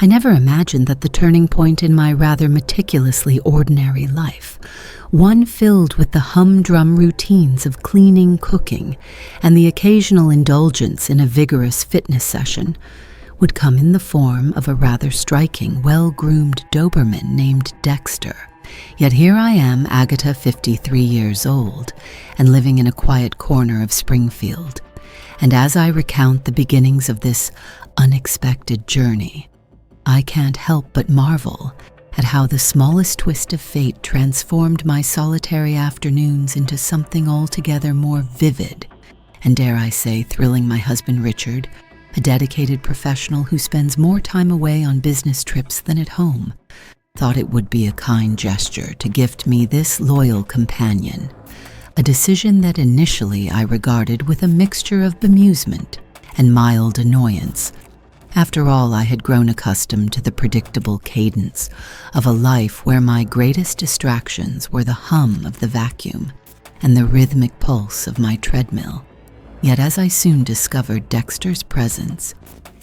I never imagined that the turning point in my rather meticulously ordinary life, one filled with the humdrum routines of cleaning, cooking, and the occasional indulgence in a vigorous fitness session, would come in the form of a rather striking, well-groomed Doberman named Dexter. Yet here I am, Agatha, 53 years old, and living in a quiet corner of Springfield. And as I recount the beginnings of this unexpected journey, I can't help but marvel at how the smallest twist of fate transformed my solitary afternoons into something altogether more vivid, and dare I say, thrilling my husband Richard, a dedicated professional who spends more time away on business trips than at home, thought it would be a kind gesture to gift me this loyal companion, a decision that initially I regarded with a mixture of bemusement and mild annoyance. After all, I had grown accustomed to the predictable cadence of a life where my greatest distractions were the hum of the vacuum and the rhythmic pulse of my treadmill. Yet as I soon discovered, Dexter's presence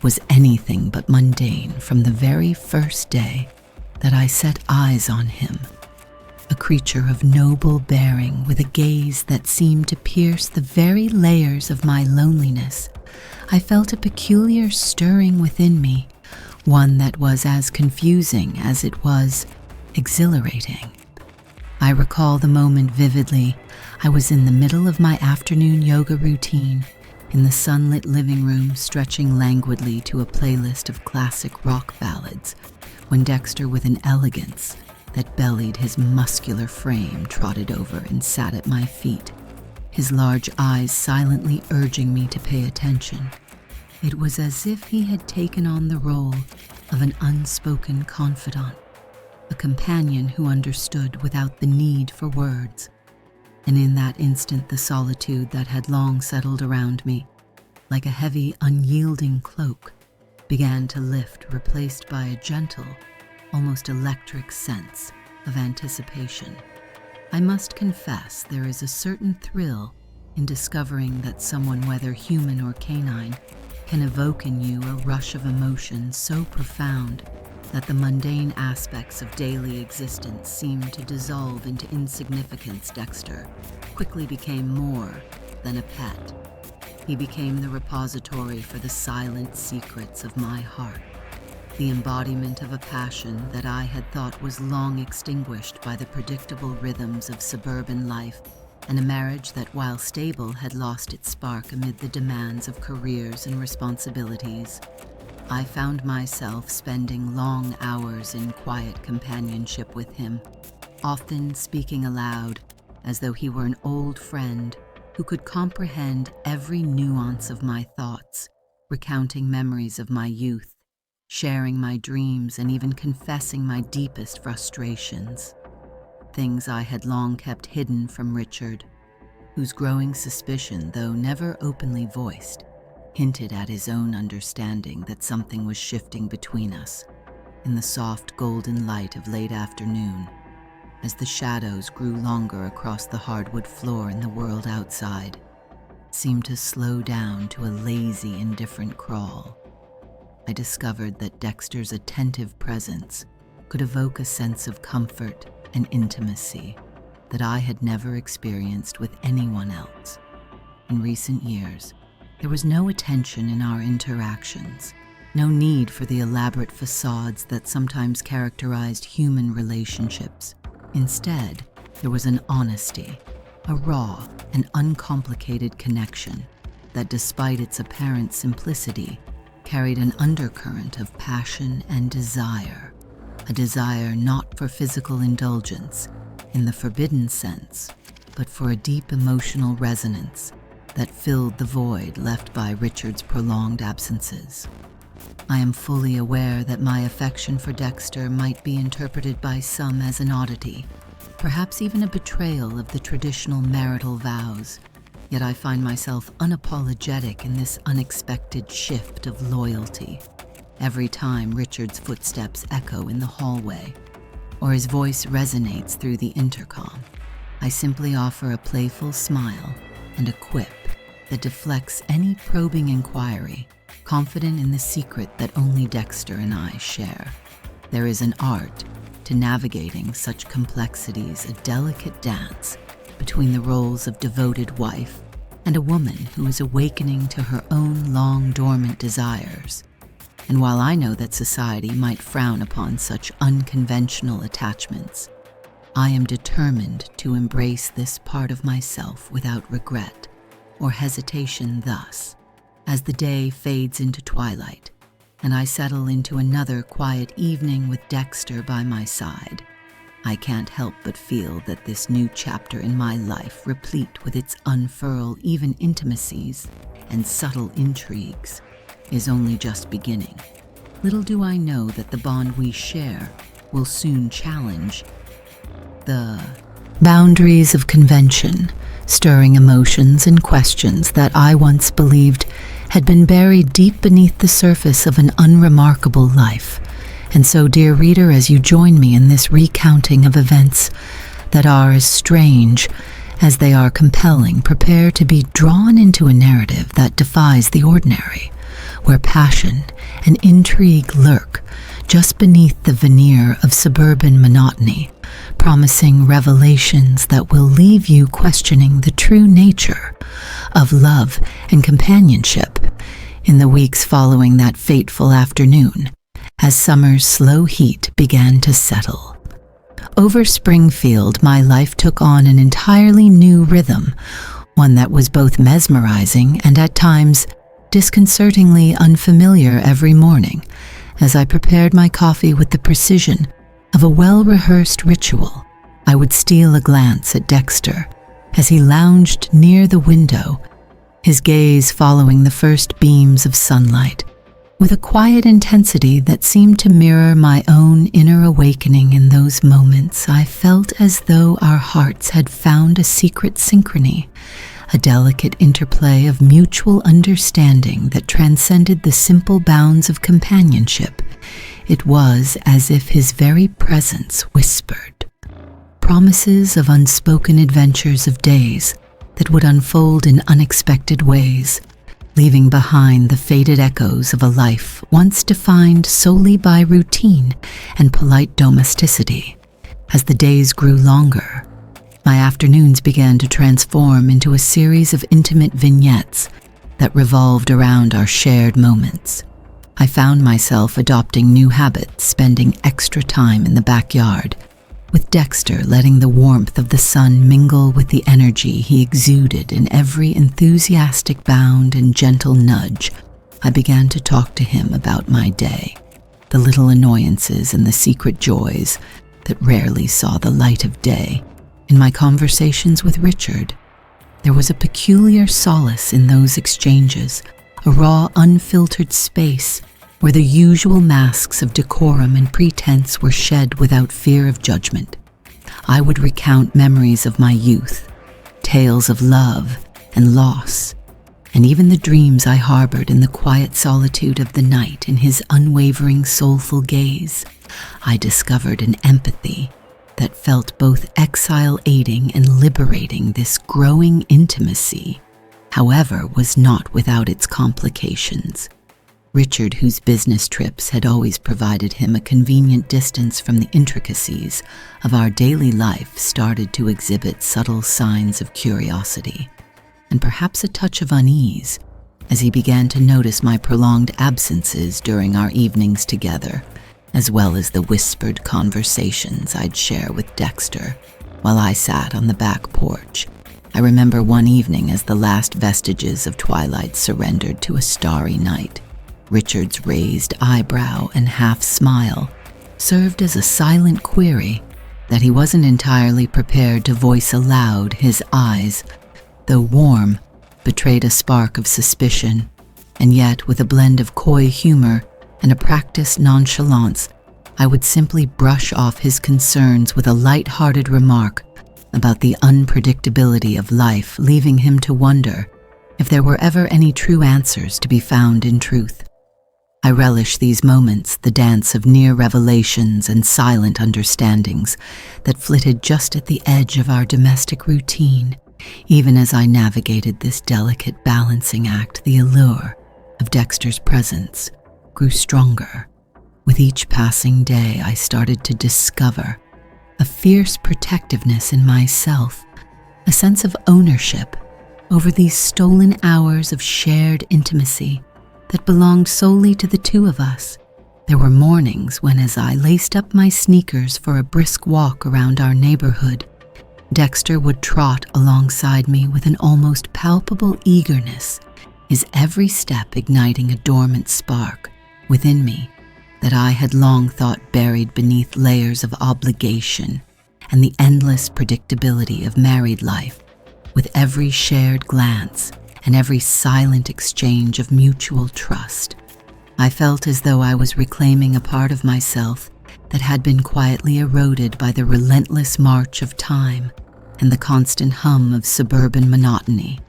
was anything but mundane from the very first day that I set eyes on him. A creature of noble bearing with a gaze that seemed to pierce the very layers of my loneliness, I felt a peculiar stirring within me, one that was as confusing as it was exhilarating. I recall the moment vividly. I was in the middle of my afternoon yoga routine, in the sunlit living room, stretching languidly to a playlist of classic rock ballads, when Dexter, with an elegance that bellied his muscular frame, trotted over and sat at my feet, his large eyes silently urging me to pay attention. It was as if he had taken on the role of an unspoken confidant, a companion who understood without the need for words. And in that instant, the solitude that had long settled around me, like a heavy, unyielding cloak, began to lift, replaced by a gentle, almost electric sense of anticipation. I must confess, there is a certain thrill in discovering that someone, whether human or canine, can evoke in you a rush of emotion so profound that the mundane aspects of daily existence seem to dissolve into insignificance. Dexter quickly became more than a pet. He became the repository for the silent secrets of my heart, the embodiment of a passion that I had thought was long extinguished by the predictable rhythms of suburban life, and a marriage that, while stable, had lost its spark amid the demands of careers and responsibilities. I found myself spending long hours in quiet companionship with him, often speaking aloud as though he were an old friend who could comprehend every nuance of my thoughts, recounting memories of my youth, sharing my dreams, and even confessing my deepest frustrations. Things I had long kept hidden from Richard, whose growing suspicion, though never openly voiced, hinted at his own understanding that something was shifting between us. In the soft golden light of late afternoon, as the shadows grew longer across the hardwood floor and the world outside seemed to slow down to a lazy, indifferent crawl, I discovered that Dexter's attentive presence could evoke a sense of comfort and intimacy that I had never experienced with anyone else. In recent years, there was no attention in our interactions, no need for the elaborate facades that sometimes characterized human relationships. Instead, there was an honesty, a raw and uncomplicated connection that, despite its apparent simplicity, carried an undercurrent of passion and desire, a desire not for physical indulgence in the forbidden sense, but for a deep emotional resonance that filled the void left by Richard's prolonged absences. I am fully aware that my affection for Dexter might be interpreted by some as an oddity, perhaps even a betrayal of the traditional marital vows, yet I find myself unapologetic in this unexpected shift of loyalty. Every time Richard's footsteps echo in the hallway, or his voice resonates through the intercom, I simply offer a playful smile and a quip that deflects any probing inquiry confident in the secret that only Dexter and I share. There is an art to navigating such complexities, a delicate dance between the roles of devoted wife and a woman who is awakening to her own long dormant desires. And while I know that society might frown upon such unconventional attachments, I am determined to embrace this part of myself without regret or hesitation. Thus, as the day fades into twilight, and I settle into another quiet evening with Dexter by my side, I can't help but feel that this new chapter in my life, replete with its unfurled even intimacies and subtle intrigues, is only just beginning. Little do I know that the bond we share will soon challenge the boundaries of convention, stirring emotions and questions that I once believed had been buried deep beneath the surface of an unremarkable life. And so, dear reader, as you join me in this recounting of events that are as strange as they are compelling, prepare to be drawn into a narrative that defies the ordinary, where passion and intrigue lurk just beneath the veneer of suburban monotony, promising revelations that will leave you questioning the true nature of love and companionship in the weeks following that fateful afternoon, as summer's slow heat began to settle. Over Springfield, my life took on an entirely new rhythm, one that was both mesmerizing and at times disconcertingly unfamiliar every morning, as I prepared my coffee with the precision of a well-rehearsed ritual. I would steal a glance at Dexter as he lounged near the window, his gaze following the first beams of sunlight, with a quiet intensity that seemed to mirror my own inner awakening. In those moments, I felt as though our hearts had found a secret synchrony, a delicate interplay of mutual understanding that transcended the simple bounds of companionship. It was as if his very presence whispered promises of unspoken adventures of days that would unfold in unexpected ways, leaving behind the faded echoes of a life once defined solely by routine and polite domesticity. As the days grew longer, my afternoons began to transform into a series of intimate vignettes that revolved around our shared moments. I found myself adopting new habits, spending extra time in the backyard, with Dexter letting the warmth of the sun mingle with the energy he exuded in every enthusiastic bound and gentle nudge. I began to talk to him about my day, the little annoyances and the secret joys that rarely saw the light of day. In my conversations with Richard, there was a peculiar solace in those exchanges, a raw, unfiltered space where the usual masks of decorum and pretense were shed without fear of judgment. I would recount memories of my youth, tales of love and loss, and even the dreams I harbored in the quiet solitude of the night. In his unwavering, soulful gaze, I discovered an empathy that felt both exile-aiding and liberating. This growing intimacy, however, was not without its complications. Richard, whose business trips had always provided him a convenient distance from the intricacies of our daily life, started to exhibit subtle signs of curiosity and perhaps a touch of unease as he began to notice my prolonged absences during our evenings together, as well as the whispered conversations I'd share with Dexter while I sat on the back porch. I remember one evening as the last vestiges of twilight surrendered to a starry night. Richard's raised eyebrow and half-smile served as a silent query that he wasn't entirely prepared to voice aloud. His eyes, though warm, betrayed a spark of suspicion, and yet with a blend of coy humor and a practiced nonchalance, I would simply brush off his concerns with a light-hearted remark about the unpredictability of life, leaving him to wonder if there were ever any true answers to be found in truth. I relish these moments, the dance of near revelations and silent understandings that flitted just at the edge of our domestic routine. Even as I navigated this delicate balancing act, the allure of Dexter's presence grew stronger. With each passing day, I started to discover a fierce protectiveness in myself, a sense of ownership over these stolen hours of shared intimacy that belonged solely to the two of us. There were mornings when, as I laced up my sneakers for a brisk walk around our neighborhood, Dexter would trot alongside me with an almost palpable eagerness, his every step igniting a dormant spark within me that I had long thought buried beneath layers of obligation and the endless predictability of married life. With every shared glance and every silent exchange of mutual trust, I felt as though I was reclaiming a part of myself that had been quietly eroded by the relentless march of time and the constant hum of suburban monotony.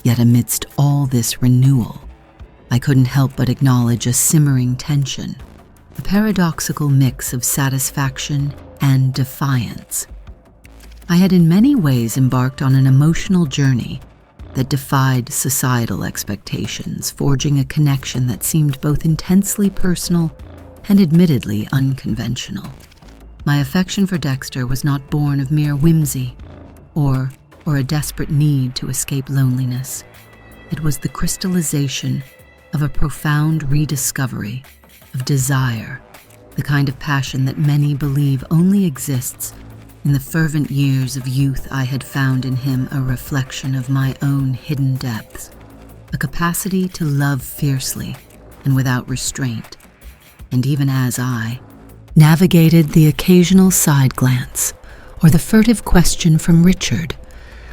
Yet amidst all this renewal, I couldn't help but acknowledge a simmering tension, a paradoxical mix of satisfaction and defiance. I had in many ways embarked on an emotional journey that defied societal expectations, forging a connection that seemed both intensely personal and admittedly unconventional. My affection for Dexter was not born of mere whimsy or a desperate need to escape loneliness. It was the crystallization of a profound rediscovery of desire, the kind of passion that many believe only exists in the fervent years of youth. I had found in him a reflection of my own hidden depths, a capacity to love fiercely and without restraint. And even as I navigated the occasional side glance or the furtive question from Richard,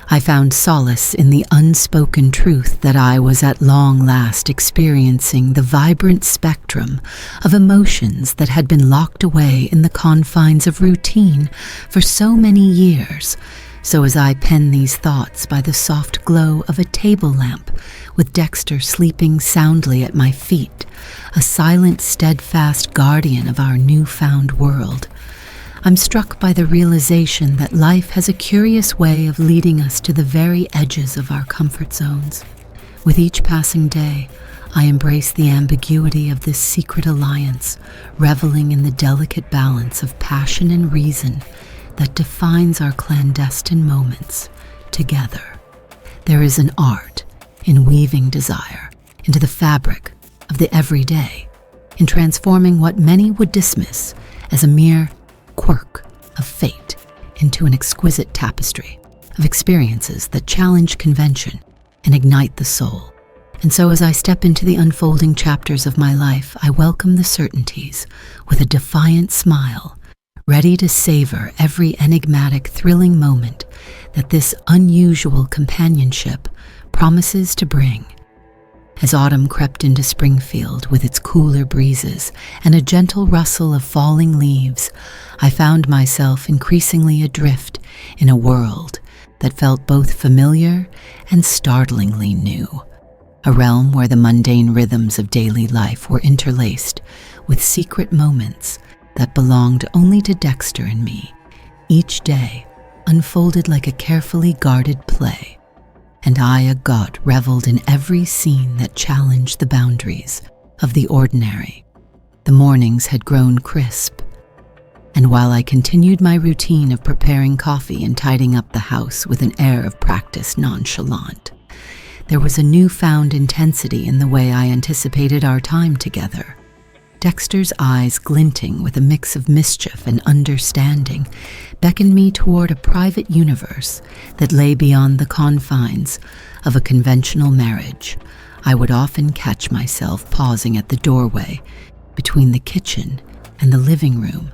I found solace in the unspoken truth that I was at long last experiencing the vibrant spectrum of emotions that had been locked away in the confines of routine for so many years. So as I pen these thoughts by the soft glow of a table lamp, with Dexter sleeping soundly at my feet, a silent, steadfast guardian of our newfound world, I'm struck by the realization that life has a curious way of leading us to the very edges of our comfort zones. With each passing day, I embrace the ambiguity of this secret alliance, reveling in the delicate balance of passion and reason that defines our clandestine moments together. There is an art in weaving desire into the fabric of the everyday, in transforming what many would dismiss as a mere quirk of fate into an exquisite tapestry of experiences that challenge convention and ignite the soul. And so as I step into the unfolding chapters of my life, I welcome the certainties with a defiant smile, ready to savor every enigmatic, thrilling moment that this unusual companionship promises to bring. As autumn crept into Springfield with its cooler breezes and a gentle rustle of falling leaves, I found myself increasingly adrift in a world that felt both familiar and startlingly new, a realm where the mundane rhythms of daily life were interlaced with secret moments that belonged only to Dexter and me. Each day unfolded like a carefully guarded play, and I, a god, reveled in every scene that challenged the boundaries of the ordinary. The mornings had grown crisp, and while I continued my routine of preparing coffee and tidying up the house with an air of practiced nonchalance, there was a newfound intensity in the way I anticipated our time together. Dexter's eyes, glinting with a mix of mischief and understanding, beckoned me toward a private universe that lay beyond the confines of a conventional marriage. I would often catch myself pausing at the doorway between the kitchen and the living room,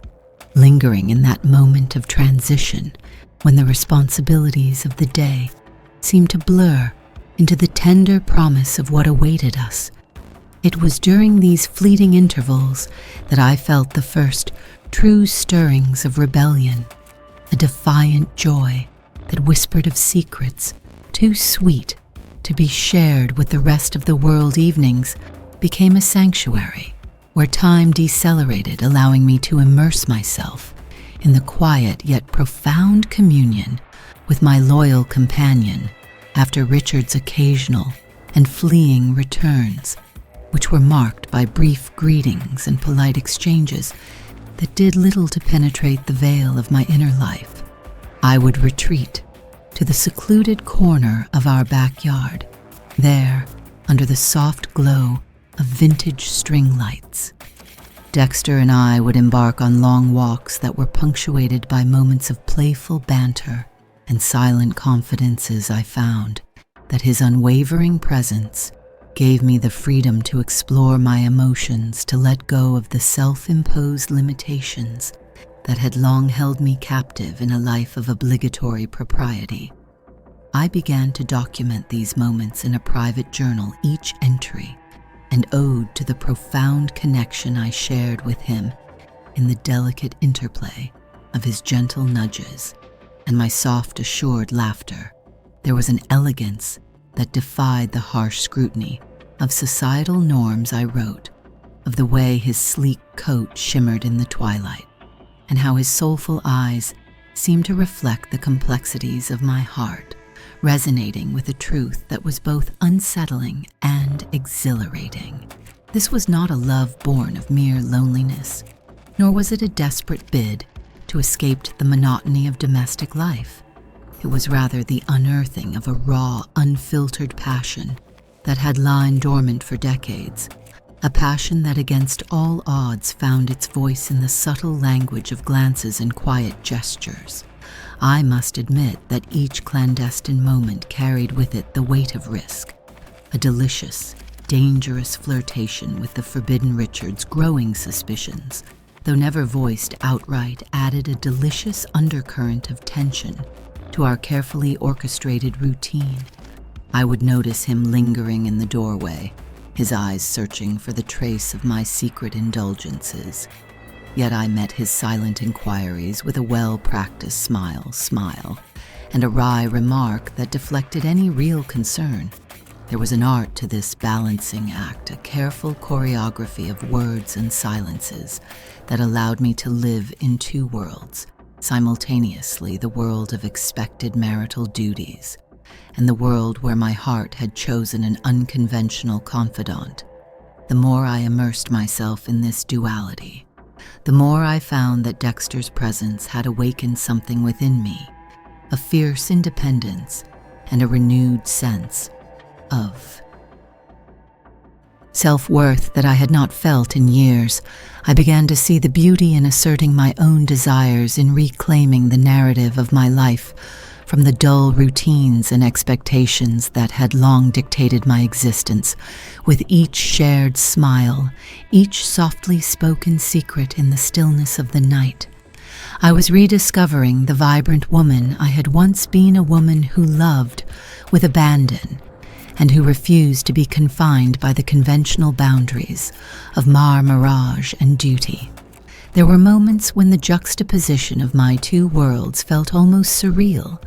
lingering in that moment of transition when the responsibilities of the day seemed to blur into the tender promise of what awaited us. It was during these fleeting intervals that I felt the first true stirrings of rebellion, a defiant joy that whispered of secrets too sweet to be shared with the rest of the world. Evenings became a sanctuary where time decelerated, allowing me to immerse myself in the quiet yet profound communion with my loyal companion. After Richard's occasional and fleeing returns, which were marked by brief greetings and polite exchanges that did little to penetrate the veil of my inner life, I would retreat to the secluded corner of our backyard, there, under the soft glow of vintage string lights. Dexter and I would embark on long walks that were punctuated by moments of playful banter and silent confidences. I found that his unwavering presence gave me the freedom to explore my emotions, to let go of the self-imposed limitations that had long held me captive in a life of obligatory propriety. I began to document these moments in a private journal, each entry an ode to the profound connection I shared with him in the delicate interplay of his gentle nudges and my soft, assured laughter. There was an elegance that defied the harsh scrutiny of societal norms. I wrote of the way his sleek coat shimmered in the twilight, and how his soulful eyes seemed to reflect the complexities of my heart, resonating with a truth that was both unsettling and exhilarating. This was not a love born of mere loneliness, nor was it a desperate bid to escape the monotony of domestic life. It was rather the unearthing of a raw, unfiltered passion that had lain dormant for decades, a passion that against all odds found its voice in the subtle language of glances and quiet gestures. I must admit that each clandestine moment carried with it the weight of risk, a delicious, dangerous flirtation with the forbidden Richard's growing suspicions, though never voiced outright, added a delicious undercurrent of tension to our carefully orchestrated routine. I would notice him lingering in the doorway, his eyes searching for the trace of my secret indulgences. Yet I met his silent inquiries with a well-practiced smile, and a wry remark that deflected any real concern. There was an art to this balancing act, a careful choreography of words and silences that allowed me to live in two worlds, simultaneously: the world of expected marital duties and the world where my heart had chosen an unconventional confidant. The more I immersed myself in this duality, the more I found that Dexter's presence had awakened something within me, a fierce independence and a renewed sense of self-worth that I had not felt in years. I began to see the beauty in asserting my own desires, in reclaiming the narrative of my life from the dull routines and expectations that had long dictated my existence. With each shared smile, each softly spoken secret in the stillness of the night, I was rediscovering the vibrant woman I had once been, a woman who loved with abandon and who refused to be confined by the conventional boundaries of marmarage and duty. There were moments when the juxtaposition of my two worlds felt almost surreal.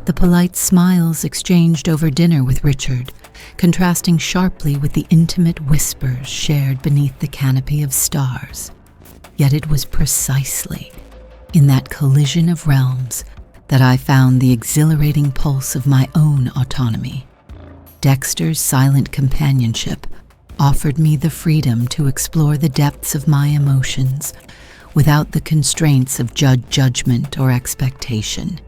The polite smiles exchanged over dinner with Richard, contrasting sharply with the intimate whispers shared beneath the canopy of stars. Yet it was precisely in that collision of realms that I found the exhilarating pulse of my own autonomy. Dexter's silent companionship offered me the freedom to explore the depths of my emotions without the constraints of judgment or expectation.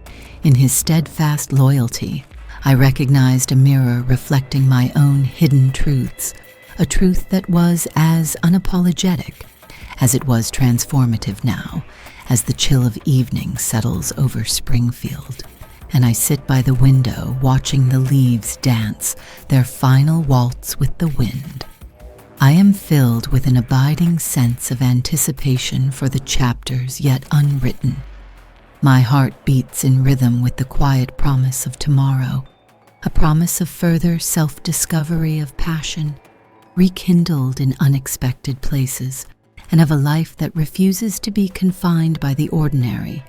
In his steadfast loyalty, I recognized a mirror reflecting my own hidden truths, a truth that was as unapologetic as it was transformative now, as the chill of evening settles over Springfield, and I sit by the window watching the leaves dance their final waltz with the wind. I am filled with an abiding sense of anticipation for the chapters yet unwritten. My heart beats in rhythm with the quiet promise of tomorrow, a promise of further self-discovery, of passion rekindled in unexpected places, and of a life that refuses to be confined by the ordinary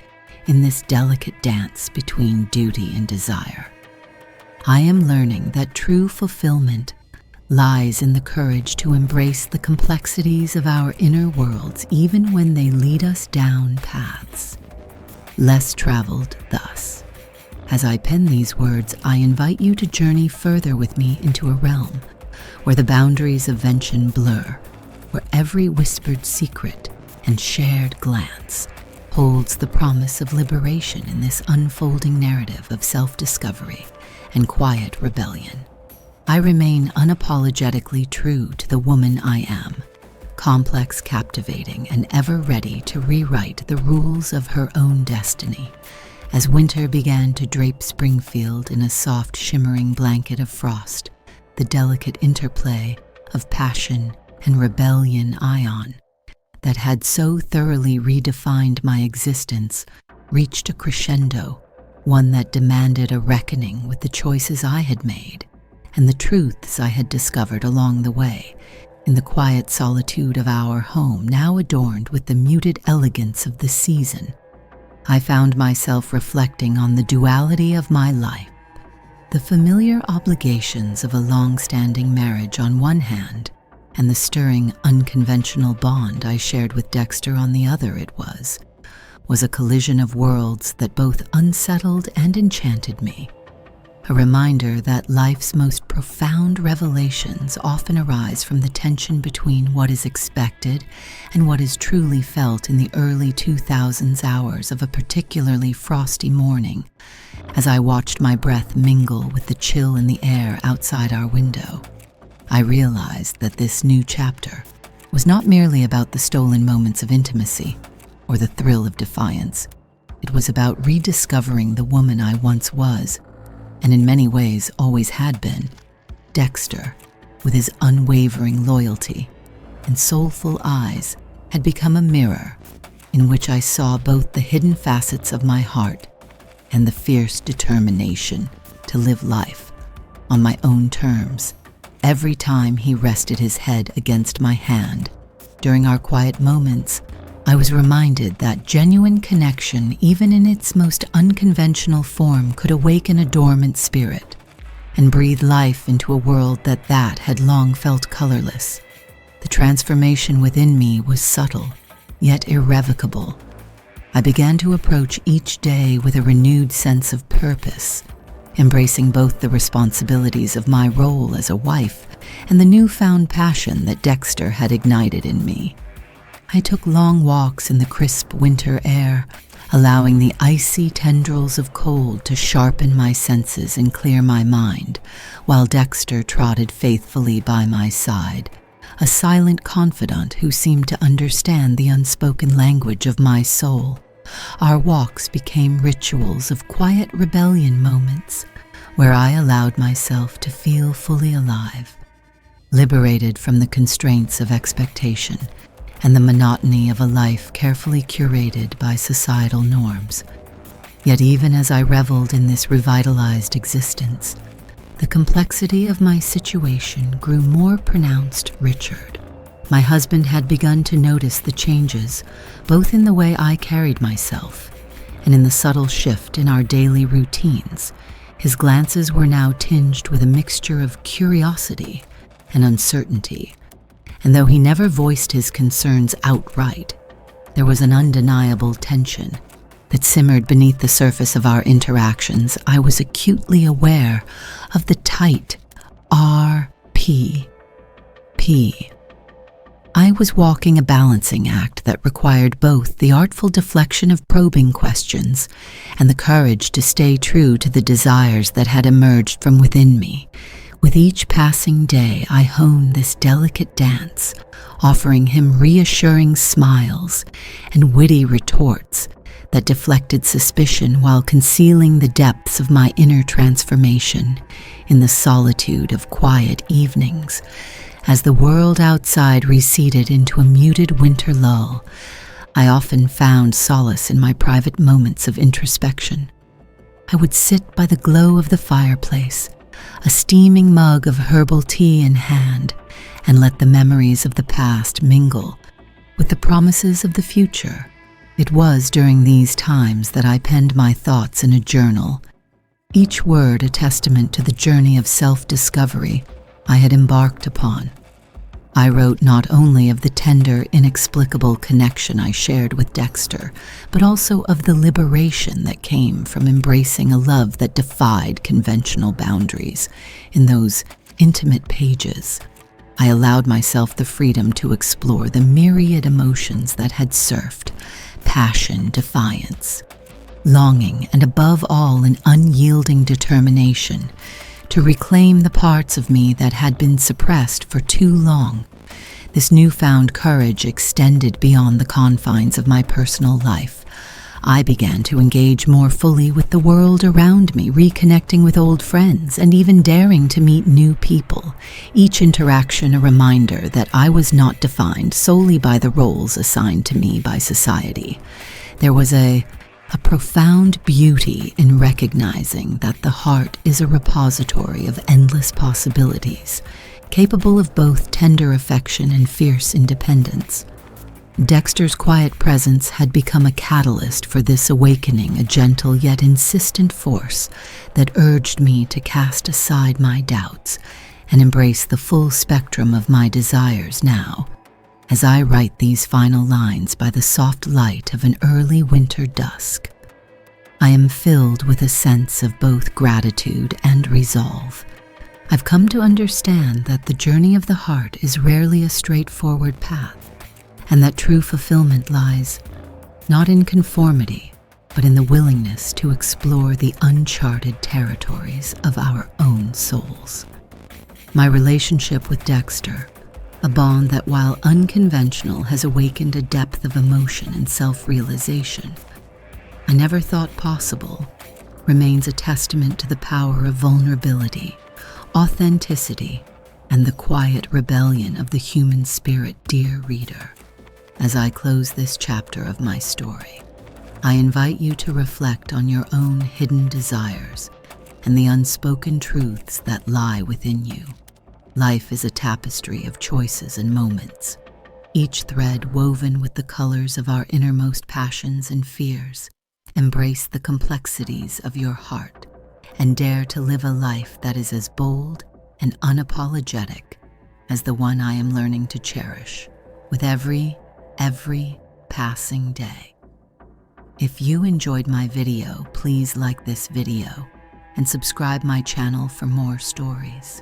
in this delicate dance between duty and desire. I am learning that true fulfillment lies in the courage to embrace the complexities of our inner worlds, even when they lead us down paths less traveled. Thus, as I pen these words, I invite you to journey further with me into a realm where the boundaries of vention blur, where every whispered secret and shared glance holds the promise of liberation in this unfolding narrative of self-discovery and quiet rebellion. I remain unapologetically true to the woman I am, complex, captivating, and ever ready to rewrite the rules of her own destiny. As winter began to drape Springfield in a soft, shimmering blanket of frost, the delicate interplay of passion and rebellion ion that had so thoroughly redefined my existence reached a crescendo, one that demanded a reckoning with the choices I had made and the truths I had discovered along the way, in the quiet solitude of our home, now adorned with the muted elegance of the season. I found myself reflecting on the duality of my life, the familiar obligations of a long-standing marriage on one hand, and the stirring, unconventional bond I shared with Dexter on the other. It was a collision of worlds that both unsettled and enchanted me, a reminder that life's most profound revelations often arise from the tension between what is expected and what is truly felt in the early 2000s hours of a particularly frosty morning, as I watched my breath mingle with the chill in the air outside our window. I realized that this new chapter was not merely about the stolen moments of intimacy or the thrill of defiance. It was about rediscovering the woman I once was, and in many ways always had been. Dexter, with his unwavering loyalty and soulful eyes, had become a mirror in which I saw both the hidden facets of my heart and the fierce determination to live life on my own terms. Every time he rested his head against my hand during our quiet moments, I was reminded that genuine connection, even in its most unconventional form, could awaken a dormant spirit and breathe life into a world that had long felt colorless. The transformation within me was subtle, yet irrevocable. I began to approach each day with a renewed sense of purpose, embracing both the responsibilities of my role as a wife and the newfound passion that Dexter had ignited in me. I took long walks in the crisp winter air, allowing the icy tendrils of cold to sharpen my senses and clear my mind, while Dexter trotted faithfully by my side, a silent confidant who seemed to understand the unspoken language of my soul. Our walks became rituals of quiet rebellion moments, where I allowed myself to feel fully alive, liberated from the constraints of expectation and the monotony of a life carefully curated by societal norms. Yet even as I reveled in this revitalized existence, the complexity of my situation grew more pronounced. Richard, my husband, had begun to notice the changes, both in the way I carried myself and in the subtle shift in our daily routines. His glances were now tinged with a mixture of curiosity and uncertainty, and though he never voiced his concerns outright, there was an undeniable tension that simmered beneath the surface of our interactions. I was acutely aware of the tight RPP. I was walking a balancing act that required both the artful deflection of probing questions and the courage to stay true to the desires that had emerged from within me. With each passing day, I honed this delicate dance, offering him reassuring smiles and witty retorts that deflected suspicion while concealing the depths of my inner transformation in the solitude of quiet evenings. As the world outside receded into a muted winter lull, I often found solace in my private moments of introspection. I would sit by the glow of the fireplace, a steaming mug of herbal tea in hand, and let the memories of the past mingle with the promises of the future. It was during these times that I penned my thoughts in a journal, each word a testament to the journey of self-discovery I had embarked upon. I wrote not only of the tender, inexplicable connection I shared with Dexter, but also of the liberation that came from embracing a love that defied conventional boundaries in those intimate pages, I allowed myself the freedom to explore the myriad emotions that had surfed: passion, defiance, longing, and above all, an unyielding determination to reclaim the parts of me that had been suppressed for too long. This newfound courage extended beyond the confines of my personal life. I began to engage more fully with the world around me, reconnecting with old friends and even daring to meet new people, each interaction a reminder that I was not defined solely by the roles assigned to me by society. There was a profound beauty in recognizing that the heart is a repository of endless possibilities, capable of both tender affection and fierce independence. Dexter's quiet presence had become a catalyst for this awakening, a gentle yet insistent force that urged me to cast aside my doubts and embrace the full spectrum of my desires now. As I write these final lines by the soft light of an early winter dusk, I am filled with a sense of both gratitude and resolve. I've come to understand that the journey of the heart is rarely a straightforward path, and that true fulfillment lies not in conformity, but in the willingness to explore the uncharted territories of our own souls. My relationship with Dexter, a bond that, while unconventional, has awakened a depth of emotion and self-realization I never thought possible, remains a testament to the power of vulnerability, authenticity, and the quiet rebellion of the human spirit. Dear reader, as I close this chapter of my story, I invite you to reflect on your own hidden desires and the unspoken truths that lie within you. Life is a tapestry of choices and moments, each thread woven with the colors of our innermost passions and fears. Embrace the complexities of your heart and dare to live a life that is as bold and unapologetic as the one I am learning to cherish with every passing day. If you enjoyed my video, please like this video and subscribe my channel for more stories.